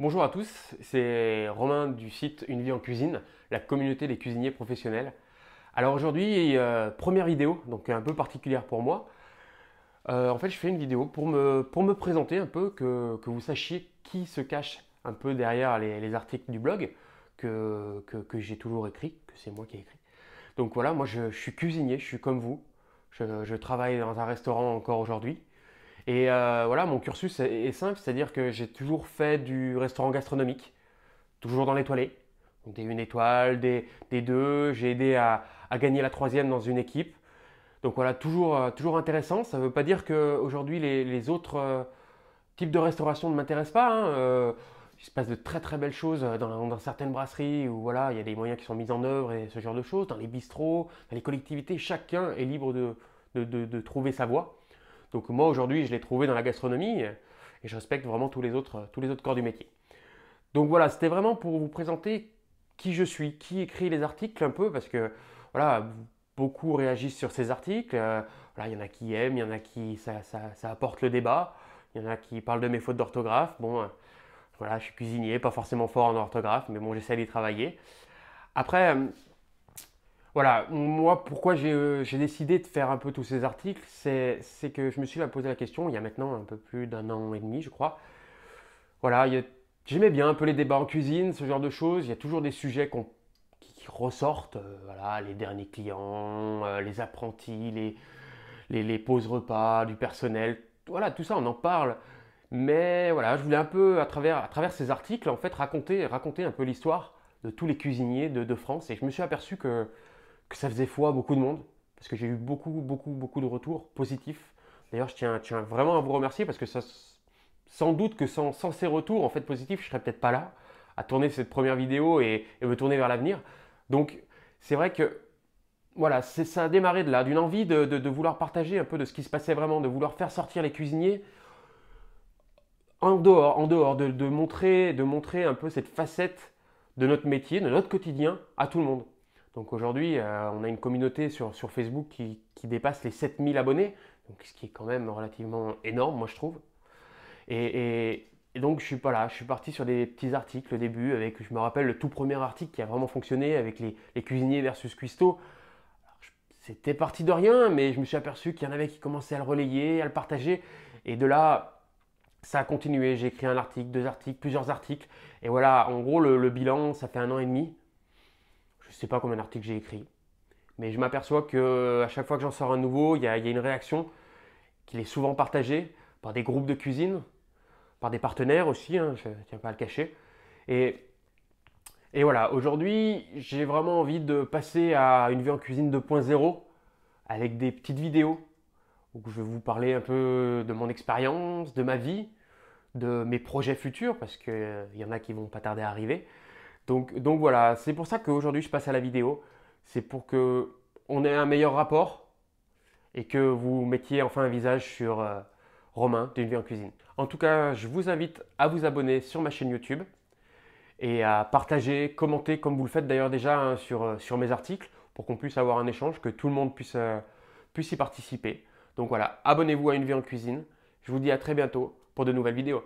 Bonjour à tous, c'est Romain du site Une vie en cuisine, la communauté des cuisiniers professionnels. Alors aujourd'hui, première vidéo, donc un peu particulière pour moi. En fait, je fais une vidéo pour me présenter un peu, que vous sachiez qui se cache un peu derrière les articles du blog que j'ai toujours écrit, que c'est moi qui ai écrit. Donc voilà, moi je suis cuisinier, je suis comme vous. Je travaille dans un restaurant encore aujourd'hui. Et voilà, mon cursus est simple, c'est-à-dire que j'ai toujours fait du restaurant gastronomique, toujours dans l'étoilé. Donc des une étoile, des deux, j'ai aidé à gagner la troisième dans une équipe. Donc voilà, toujours intéressant. Ça ne veut pas dire qu'aujourd'hui les autres types de restauration ne m'intéressent pas, hein. Il se passe de très très belles choses dans certaines brasseries où voilà, il y a des moyens qui sont mis en œuvre et ce genre de choses. Dans les bistrots, dans les collectivités, chacun est libre de trouver sa voie. Donc moi aujourd'hui, je l'ai trouvé dans la gastronomie et je respecte vraiment tous les autres corps du métier. Donc voilà, c'était vraiment pour vous présenter qui je suis, qui écrit les articles un peu, parce que voilà, beaucoup réagissent sur ces articles. Voilà, il y en a qui aiment, il y en a qui ça apporte le débat, il y en a qui parlent de mes fautes d'orthographe. Bon, voilà, je suis cuisinier, pas forcément fort en orthographe, mais bon, j'essaie d'y travailler. Après, voilà, moi, pourquoi j'ai décidé de faire un peu tous ces articles, c'est que je me suis posé la question, il y a maintenant un peu plus d'un an et demi, je crois. Voilà, j'aimais bien un peu les débats en cuisine, ce genre de choses. Il y a toujours des sujets qui ressortent, voilà, les derniers clients, les apprentis, les pauses repas, du personnel. Voilà, tout ça, on en parle. Mais voilà, je voulais un peu, à travers ces articles, en fait, raconter un peu l'histoire de tous les cuisiniers de France. Et je me suis aperçu que ça faisait foi à beaucoup de monde, parce que j'ai eu beaucoup de retours positifs. D'ailleurs, tiens vraiment à vous remercier, parce que sans doute que sans ces retours en fait positifs, je serais peut-être pas là à tourner cette première vidéo et me tourner vers l'avenir. Donc, c'est vrai que voilà, ça a démarré de là, d'une envie de vouloir partager un peu de ce qui se passait vraiment, de vouloir faire sortir les cuisiniers en dehors de montrer un peu cette facette de notre métier, de notre quotidien à tout le monde. Donc aujourd'hui, on a une communauté sur Facebook qui dépasse les 7000 abonnés, donc ce qui est quand même relativement énorme, moi je trouve. Et donc je suis pas là, je suis parti sur des petits articles au début, avec, je me rappelle le tout premier article qui a vraiment fonctionné avec les cuisiniers versus cuistots. C'était parti de rien, mais je me suis aperçu qu'il y en avait qui commençaient à le relayer, à le partager, et de là, ça a continué. J'ai écrit un article, deux articles, plusieurs articles, et voilà, en gros le bilan, ça fait un an et demi. Je ne sais pas combien d'articles j'ai écrit, mais je m'aperçois que à chaque fois que j'en sors un nouveau, il y a une réaction qui est souvent partagée par des groupes de cuisine, par des partenaires aussi, hein, je ne tiens pas à le cacher. Et, et voilà, aujourd'hui, j'ai vraiment envie de passer à une vie en cuisine 2.0 avec des petites vidéos où je vais vous parler un peu de mon expérience, de ma vie, de mes projets futurs, parce qu'il y en a qui vont pas tarder à arriver. Donc voilà, c'est pour ça qu'aujourd'hui je passe à la vidéo. C'est pour que on ait un meilleur rapport et que vous mettiez enfin un visage sur Romain d'une vie en cuisine. En tout cas, je vous invite à vous abonner sur ma chaîne YouTube et à partager, commenter comme vous le faites d'ailleurs déjà, hein, sur mes articles pour qu'on puisse avoir un échange, que tout le monde puisse y participer. Donc voilà, abonnez-vous à Une vie en cuisine. Je vous dis à très bientôt pour de nouvelles vidéos.